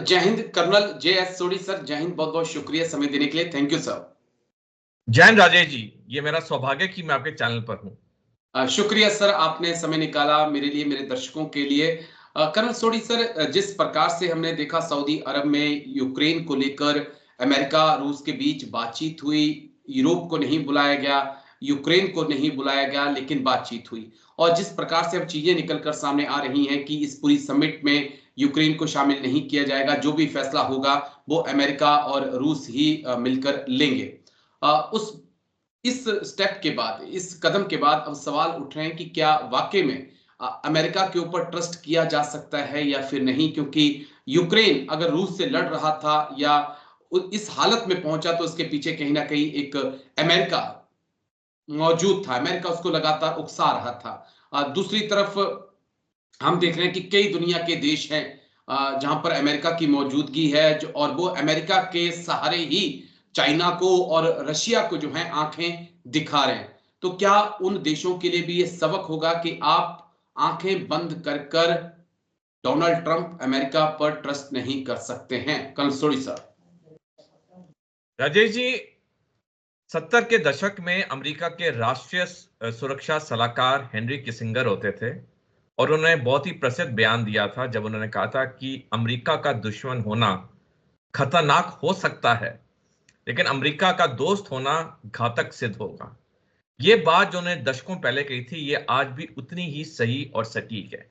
जय Hind colonel JS. सोडी sir. जय हिंद, बहुत बहुत शुक्रिया समय देने के लिए। Thank you sir. जय हिंद राजेश जी, ये मेरा सौभाग्य कि मैं आपके चैनल पर हूं। शुक्रिया सर, आपने समय निकाला मेरे लिए, मेरे दर्शकों के लिए। कर्नल सोडी सर, जिस प्रकार से हमने देखा सऊदी अरब में यूक्रेन को लेकर अमेरिका रूस के बीच बातचीत हुई, यूरोप को नहीं बुलाया गया, यूक्रेन को नहीं बुलाया गया, लेकिन बातचीत हुई। और जिस प्रकार से अब चीजें निकलकर सामने आ रही हैं कि इस पूरी समिट में यूक्रेन को शामिल नहीं किया जाएगा, जो भी फैसला होगा वो अमेरिका और रूस ही मिलकर लेंगे। उस इस स्टेप के बाद, इस कदम के बाद अब सवाल उठ रहे हैं कि क्या वाकई में अमेरिका के ऊपर ट्रस्ट किया जा सकता है या फिर नहीं, क्योंकि यूक्रेन अगर रूस से लड़ रहा था या इस हालत में पहुंचा तो उसके पीछे कहीं ना कहीं एक अमेरिका मौजूद था। अमेरिका उसको लगातार उकसा रहा था। दूसरी तरफ हम देख रहे हैं कि कई दुनिया के देश हैं जहां पर अमेरिका की मौजूदगी है, जो और वो अमेरिका के सहारे ही चाइना को और रशिया को जो है आंखें दिखा रहे हैं। तो क्या उन देशों के लिए भी ये सबक होगा कि आप आंखें बंद कर कर डोनाल्ड ट्रंप अमेरिका पर ट्रस्ट नहीं कर सकते हैं? कंसोड़ी सर। राजेश जी, 70 के दशक में अमेरिका के राष्ट्रीय सुरक्षा सलाहकार हेनरी किसिंगर होते थे और उन्होंने बहुत ही प्रसिद्ध बयान दिया था जब उन्होंने कहा था कि अमेरिका का दुश्मन होना खतरनाक हो सकता है, लेकिन अमेरिका का दोस्त होना घातक सिद्ध होगा। ये बात जो उन्होंने दशकों पहले कही थी, ये आज भी उतनी ही सही और सटीक है।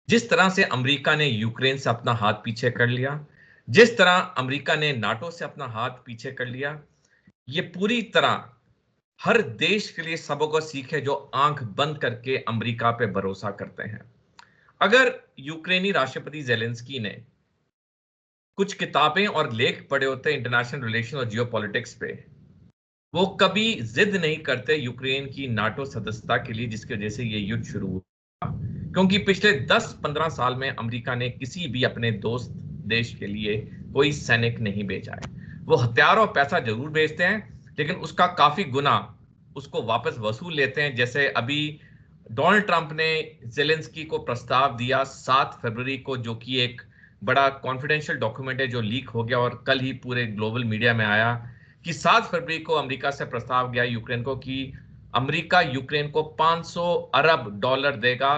जिस तरह से अमेरिका ने यूक्रेन से अपना हाथ पीछे कर लिया, जिस तरह अमेरिका ने नाटो से अपना हाथ पीछे कर लिया, ये पूरी तरह हर देश के लिए सबक और सीख है जो आंख बंद करके अमेरिका पे भरोसा करते हैं। अगर यूक्रेनी राष्ट्रपति जेलेंस्की ने कुछ किताबें और लेख पढ़े होते इंटरनेशनल रिलेशन और जियोपॉलिटिक्स पे, वो कभी जिद नहीं करते यूक्रेन की नाटो सदस्यता के लिए, जिसकी वजह से ये युद्ध शुरू हुआ। क्योंकि पिछले 10-15 साल में अमेरिका ने किसी भी अपने दोस्त देश के लिए कोई सैनिक नहीं भेजा है। वो हथियार और पैसा जरूर भेजते हैं, लेकिन उसका काफी गुना उसको वापस वसूल लेते हैं। जैसे अभी डोनाल्ड ट्रंप ने जेलेंस्की को प्रस्ताव दिया 7 फरवरी को, जो कि एक बड़ा कॉन्फिडेंशियल डॉक्यूमेंट है जो लीक हो गया और कल ही पूरे ग्लोबल मीडिया में आया कि 7 फरवरी को अमेरिका से प्रस्ताव गया यूक्रेन को कि अमेरिका यूक्रेन को $500 अरब देगा,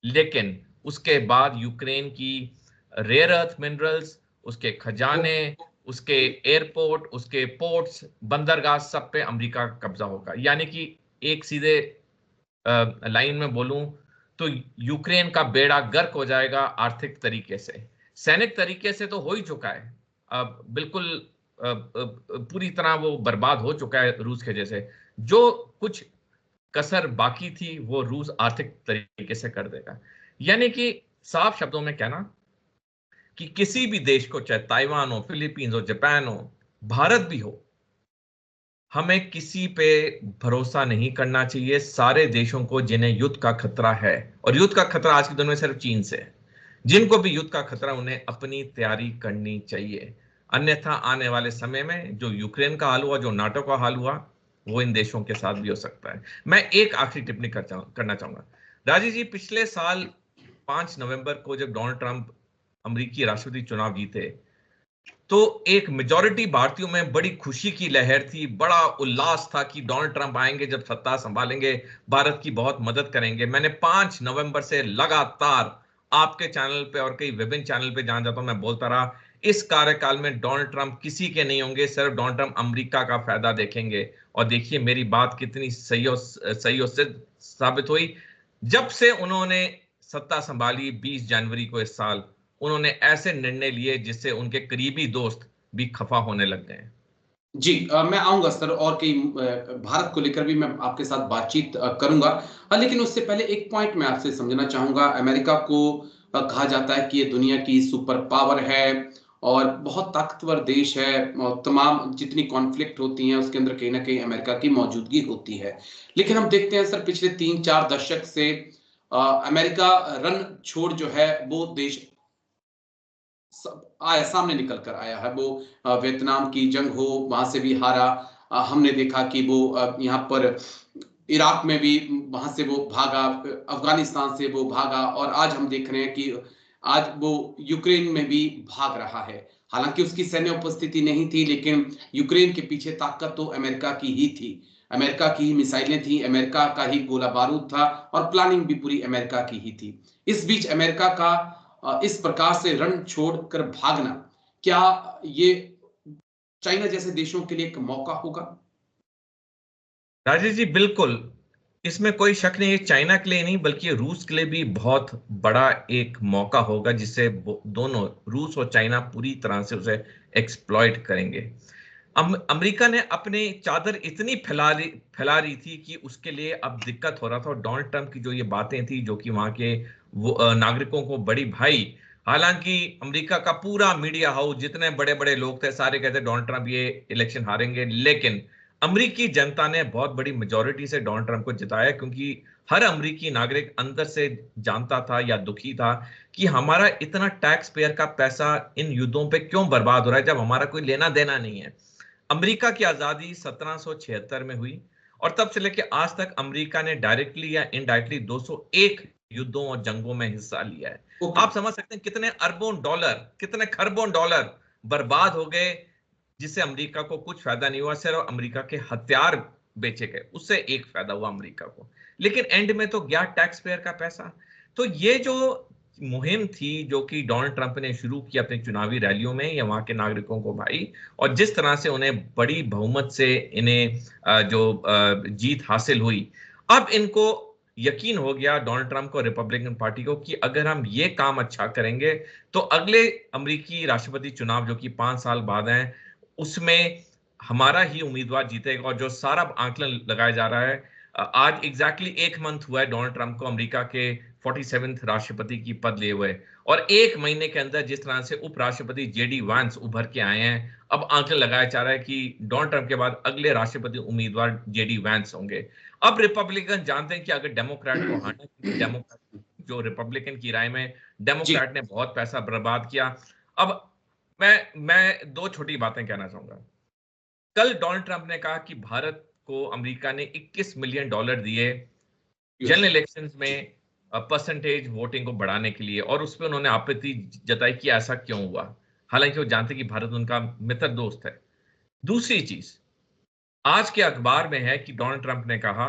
लेकिन उसके बाद यूक्रेन की रेयर अर्थ मिनरल्स, उसके खजाने, उसके एयरपोर्ट, उसके पोर्ट्स, बंदरगाह, सब पे अमेरिका का कब्जा होगा। यानी कि एक सीधे लाइन में बोलूं तो यूक्रेन का बेड़ा गर्क हो जाएगा। आर्थिक तरीके से, सैनिक तरीके से तो हो ही चुका है, बिल्कुल पूरी तरह वो बर्बाद हो चुका है रूस के जैसे। जो कुछ कसर बाकी थी वो रूस आर्थिक तरीके से कर देगा। यानी कि साफ शब्दों में कहना कि किसी भी देश को, चाहे ताइवान हो, फिलीपींस हो, जापान हो, भारत भी हो, हमें किसी पे भरोसा नहीं करना चाहिए। सारे देशों को जिन्हें युद्ध का खतरा है, और युद्ध का खतरा आज की दुनिया में सिर्फ चीन से है, जिनको भी युद्ध का खतरा, उन्हें अपनी तैयारी करनी चाहिए। अन्यथा आने वाले समय में जो यूक्रेन का हाल हुआ, जो नाटो का हाल हुआ, वो इन देशों के साथ भी हो सकता है। मैं एक आखिरी टिप्पणी करना चाहूंगा। राजीव जी, पिछले साल 5 नवंबर को जब डोनाल्ड ट्रंप अमेरिकी राष्ट्रपति चुनाव जीते तो एक मेजॉरिटी भारतीयों में बड़ी खुशी की लहर थी, बड़ा उल्लास था कि डोनाल्ड ट्रंप आएंगे, जब सत्ता संभालेंगे भारत की बहुत मदद करेंगे। मैंने 5 नवंबर से लगातार आपके चैनल पे और कई विभिन्न चैनल पे जहां जाता हूं मैं बोलता रहा, इस कार्यकाल में डोनाल्ड ट्रंप किसी के नहीं होंगे, सिर्फ डोनाल्ड ट्रंप अमेरिका का फायदा देखेंगे। और देखिए मेरी बात कितनी सही और सिद्ध साबित हुई। जब से उन्होंने सत्ता संभाली 20 जनवरी को इस साल, उन्होंने ऐसे निर्णय लिए जिससे उनके करीबी दोस्त भी खफा होने लग गए। जी, मैं आऊंगा सर, और कई भारत को लेकर भी मैं आपके साथ बातचीत करूंगा। लेकिन उससे पहले एक पॉइंट मैं आपसे समझना चाहूंगा। अमेरिका को कहा जाता है कि ये दुनिया की सुपर पावर है और बहुत ताकतवर देश है, और तमाम जितनी कॉन्फ्लिक्ट होती हैं उसके अंदर कहीं ना कहीं अमेरिका की मौजूदगी होती है। लेकिन हम देखते हैं सर, पिछले 3-4 दशक से अमेरिका रन छोड़ जो है वो देश आया, सामने निकल कर आया है। वो वियतनाम की जंग हो, वहां से भी हारा। हमने देखा कि वो यहाँ पर इराक में भी वहां से वो भागा, अफगानिस्तान से वो भागा, और आज हम देख रहे हैं कि आज वो यूक्रेन में भी भाग रहा है। हालांकि उसकी सैन्य उपस्थिति नहीं थी, लेकिन यूक्रेन के पीछे ताकत तो अमेरिका की ही थी। अमेरिका की ही मिसाइलें थी, अमेरिका का ही गोला बारूद था और प्लानिंग भी पूरी अमेरिका की ही थी। इस बीच अमेरिका का इस प्रकार से रण छोड़कर भागना, क्या ये चाइना जैसे देशों के लिए एक मौका होगा? राजेश जी, बिल्कुल, इसमें कोई शक नहीं है। चाइना के लिए नहीं बल्कि रूस के लिए भी बहुत बड़ा एक मौका होगा, जिससे दोनों रूस और चाइना पूरी तरह से उसे एक्सप्लॉइट करेंगे। अमेरिका ने अपनी चादर इतनी फैला रही थी कि उसके लिए अब दिक्कत हो रहा था। और डोनाल्ड ट्रंप की जो ये बातें थी, जो कि वहां के नागरिकों को बड़ी भाई, हालांकि अमेरिका का पूरा मीडिया हाउस, जितने बड़े बड़े लोग थे, सारे कहते डोनाल्ड ट्रंप ये इलेक्शन हारेंगे। लेकिन अमेरिकी जनता ने बहुत बड़ी मेजोरिटी से डोनाल्ड ट्रंप को जिताया, क्योंकि हर अमेरिकी नागरिक अंदर से जानता था या दुखी था कि हमारा इतना टैक्स पेयर का पैसा इन युद्धों पे क्यों बर्बाद हो रहा है, जब हमारा कोई लेना देना नहीं है। अमेरिका की आजादी 1776 में हुई और तब से लेकर आज तक अमेरिका ने डायरेक्टली या इनडायरेक्टली 201 युद्धों और जंगों में हिस्सा लिया है। ओके। आप समझ सकते हैं कितने अरबों डॉलर, कितने खरबों डॉलर बर्बाद हो गए, जिससे अमेरिका को कुछ फायदा नहीं हुआ। सिर्फ अमेरिका के हथियार बेचे गए, उससे एक फायदा हुआ अमेरिका को, लेकिन एंड में तो गया टैक्स पेयर का पैसा। तो ये जो मुहिम थी, जो कि डोनाल्ड ट्रंप ने शुरू की अपनी चुनावी रैलियों में या वहां के नागरिकों को भाई, और जिस तरह से उन्हें बड़ी बहुमत से इन्हें जीत हासिल हुई, अब इनको यकीन हो गया डोनाल्ड ट्रंप को, रिपब्लिकन पार्टी को, कि अगर हम ये काम अच्छा करेंगे तो अगले अमेरिकी राष्ट्रपति चुनाव जो कि 5 साल बाद हैं, उसमें हमारा ही उम्मीदवार जीतेगा। और जो सारा आंकलन लगाया जा रहा है, आज एग्जैक्टली 1 मंथ हुआ है डोनाल्ड ट्रंप को अमेरिका के 47वें राष्ट्रपति की पद लिए हुए, और 1 महीने के अंदर जिस तरह से उपराष्ट्रपति जेडी वांस उभर के आए हैं, अब आंकलन लगाया जा रहा है कि डोनाल्ड ट्रंप के बाद अगले राष्ट्रपति उम्मीदवार जेडी वांस होंगे। अब रिपब्लिकन जानते हैं कि अगर डेमोक्रेट को हटाना, क्योंकि डेमोक्रेट जो रिपब्लिकन की राय में जी। डेमोक्रेट ने बहुत पैसा बर्बाद किया। अब मैं दो छोटी बातें कहना चाहूंगा। कल डोनाल्ड ट्रंप ने कहा कि भारत को अमेरिका ने 21 मिलियन डॉलर दिए यूएस। जनरल इलेक्शंस जी। में परसेंटेज वोटिंग को बढ़ाने के लिए, और उस पर उन्होंने आपत्ति जताई कि ऐसा क्यों हुआ, हालांकि वो जानते कि भारत उनका मित्र दोस्त है। दूसरी चीज आज के अखबार में है कि डोनाल्ड ट्रंप ने कहा,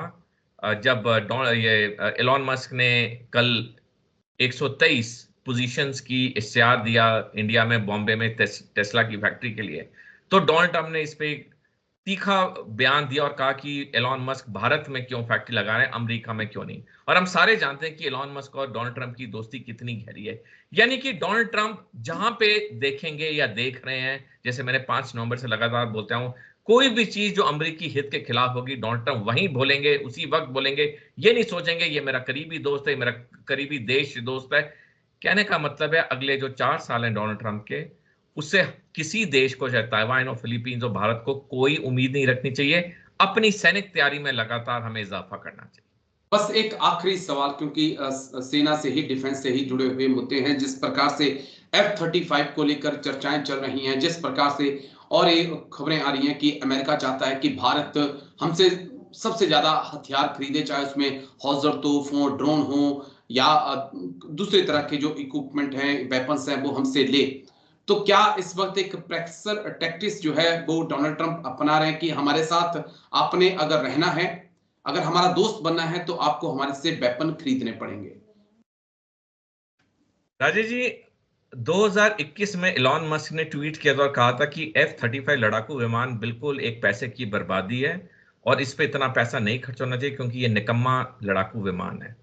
जब एलॉन मस्क ने कल 123 पोजीशंस की इश्तिहार दिया इंडिया में, बॉम्बे में टेस्ला की फैक्ट्री के लिए, तो डोनाल्ड ट्रंप ने इस पे तीखा बयान दिया और कहा कि एलॉन मस्क भारत में क्यों फैक्ट्री लगा रहे हैं, अमेरिका में क्यों नहीं। और हम सारे जानते हैं कि एलॉन मस्क और डोनाल्ड ट्रंप की दोस्ती कितनी गहरी है। यानी कि डोनाल्ड ट्रंप जहां पे देखेंगे या देख रहे हैं, जैसे मैंने 5 नवंबर से लगातार बोलता हूं, कोई भी चीज जो अमेरिकी हित के खिलाफ होगी, डोनाल्ड ट्रंप वहीं बोलेंगे, उसी वक्त बोलेंगे। ये नहीं सोचेंगे ये मेरा करीबी दोस्त है, मेरा करीबी देश दोस्त है। कहने का मतलब है अगले जो 4 साल हैं डोनाल्ड ट्रंप के, उससे किसी देश को, चाहे ताइवान और फिलीपींस और भारत को, कोई उम्मीद नहीं रखनी चाहिए। अपनी सैनिक तैयारी में लगातार हमें इजाफा करना चाहिए। बस एक आखिरी सवाल, क्योंकि सेना से ही, डिफेंस से ही जुड़े हुए मुद्दे हैं। जिस प्रकार से F-35 को लेकर चर्चाएं चल रही हैं, जिस प्रकार से और ये खबरें आ रही हैं कि अमेरिका चाहता है कि भारत हमसे सबसे ज्यादा हथियार खरीदे, चाहे उसमें हौजर तोप हो, ड्रोन हो, या दूसरे तरह के जो इक्विपमेंट हैं, वेपन्स हैं, वो हमसे ले। तो क्या इस वक्त एक प्रेक्सर टैक्टिक्स जो है वो डोनाल्ड ट्रंप अपना रहे हैं कि हमारे साथ आपने अगर रहना है, अगर हमारा दोस्त बनना है, तो आपको हमारे से वेपन खरीदने पड़ेंगे? राजेश जी, 2021 में इलॉन मस्क ने ट्वीट किया था और कहा था कि F-35 लड़ाकू विमान बिल्कुल एक पैसे की बर्बादी है और इस पे इतना पैसा नहीं खर्च होना चाहिए, क्योंकि ये निकम्मा लड़ाकू विमान है।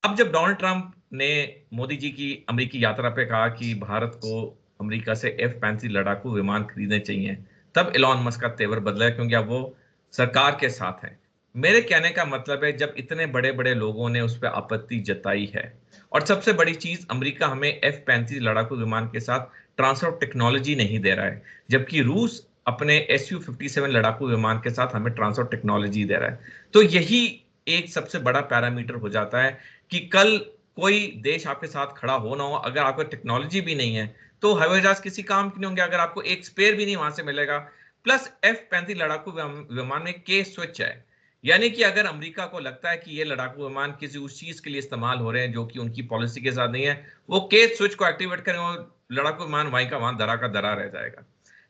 अब जब डोनाल्ड ट्रंप ने मोदी जी की अमेरिकी यात्रा पे कहा कि भारत को अमेरिका से F-35 लड़ाकू विमान खरीदने चाहिए, तब इलॉन मस्क का तेवर बदला है, क्योंकि अब वो सरकार के साथ है। मेरे कहने का मतलब है, जब इतने बड़े बड़े लोगों ने उस पर आपत्ति जताई है, और सबसे बड़ी चीज, अमेरिका हमें F-35 लड़ाकू विमान के साथ ट्रांसफर टेक्नोलॉजी नहीं दे रहा है, जबकि रूस अपने Su-57 लड़ाकू विमान के साथ हमें ट्रांसफर टेक्नोलॉजी दे रहा है। तो यही एक सबसे बड़ा पैरामीटर हो जाता है कि कल कोई देश आपके साथ खड़ा हो ना हो, अगर आपको टेक्नोलॉजी भी नहीं है तो हवाई जहाज किसी काम के नहीं होंगे, अगर आपको एक स्पेयर भी नहीं वहां से मिलेगा। प्लस F-35 लड़ाकू विमान में के स्विच है यानी कि अगर अमेरिका को लगता है कि ये लड़ाकू विमान किसी उस चीज के लिए इस्तेमाल हो रहे हैं जो कि उनकी पॉलिसी के साथ नहीं है, वो केस स्विच को एक्टिवेट करें और लड़ाकू विमान वहीं का वहां दरा का दरा रह जाएगा।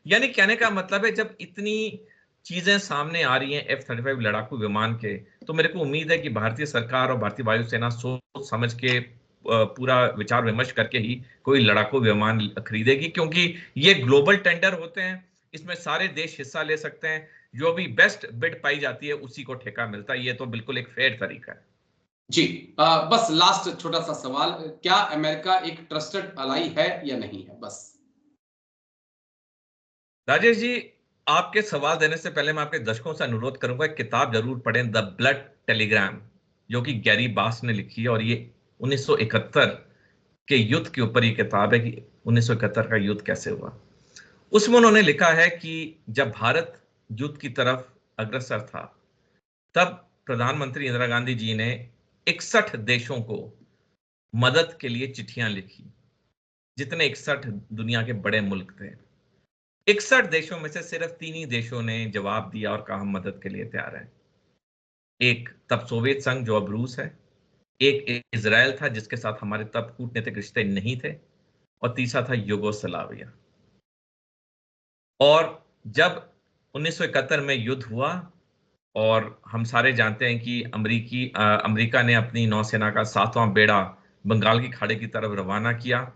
यानी कहने का मतलब है, जब इतनी चीजें सामने आ रही हैं F-35 लड़ाकू विमान के, तो मेरे को उम्मीद है कि भारतीय सरकार और भारतीय वायुसेना सोच समझ के पूरा विचार विमर्श करके ही कोई लड़ाकू विमान खरीदेगी, क्योंकि ये ग्लोबल टेंडर होते हैं, इसमें सारे देश हिस्सा ले सकते हैं, जो भी बेस्ट बिड पाई जाती है उसी को ठेका मिलता है। ये तो बिल्कुल एक फेयर तरीका है। जी, बस लास्ट छोटा सा सवाल, क्या अमेरिका एक ट्रस्टेड अलाई है या नहीं है? बस। राजेश जी, आपके सवाल देने से पहले मैं आपके दर्शकों से अनुरोध करूंगा, एक किताब जरूर पढ़ें, द ब्लड टेलीग्राम, जो कि गैरी बास ने लिखी है, और ये 1971 के युद्ध के ऊपर ये किताब है कि 1971 का युद्ध कैसे हुआ। उसमें उन्होंने लिखा है कि जब भारत युद्ध की तरफ अग्रसर था, तब प्रधानमंत्री इंदिरा गांधी जी ने 61 देशों को मदद के लिए चिट्ठियां लिखी, जितने 61 दुनिया के बड़े मुल्क थे। 61 देशों में से सिर्फ 3 ही देशों ने जवाब दिया और कहा हम मदद के लिए तैयार हैं। एक तब सोवियत संघ, जो अब रूस है, एक इजराइल था जिसके साथ हमारे तब कूटनीतिक रिश्ते नहीं थे, और तीसरा था यूगोस्लाविया। और जब 1971 में युद्ध हुआ, और हम सारे जानते हैं कि अमेरिका ने अपनी नौसेना का 7वां बेड़ा बंगाल की खाड़ी की तरफ रवाना किया।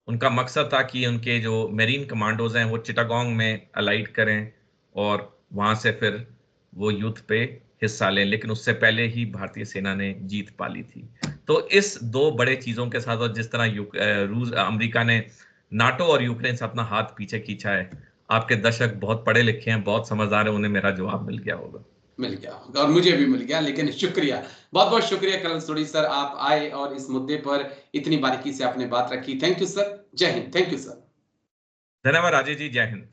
उनका मकसद था कि उनके जो मेरीन कमांडोज हैं वो चिटागोंग में अलाइड करें और वहां से फिर वो युद्ध पे हिस्सा लें, लेकिन उससे पहले ही भारतीय सेना ने जीत पा ली थी। तो इस दो बड़े चीजों के साथ, और जिस तरह अमेरिका ने नाटो और यूक्रेन से अपना हाथ पीछे खींचा है, आपके दर्शक बहुत पढ़े लिखे हैं, बहुत समझदार हैं, उन्हें मेरा जवाब मिल गया होगा। मिल गया होगा, और मुझे भी मिल गया। लेकिन शुक्रिया, बहुत बहुत शुक्रिया कर्नल सोडी सर, आप आए और इस मुद्दे पर इतनी बारीकी से आपने बात रखी। थैंक यू सर, जय हिंद। Thank you sir. धन्यवाद राजेश जी, जय हिंद।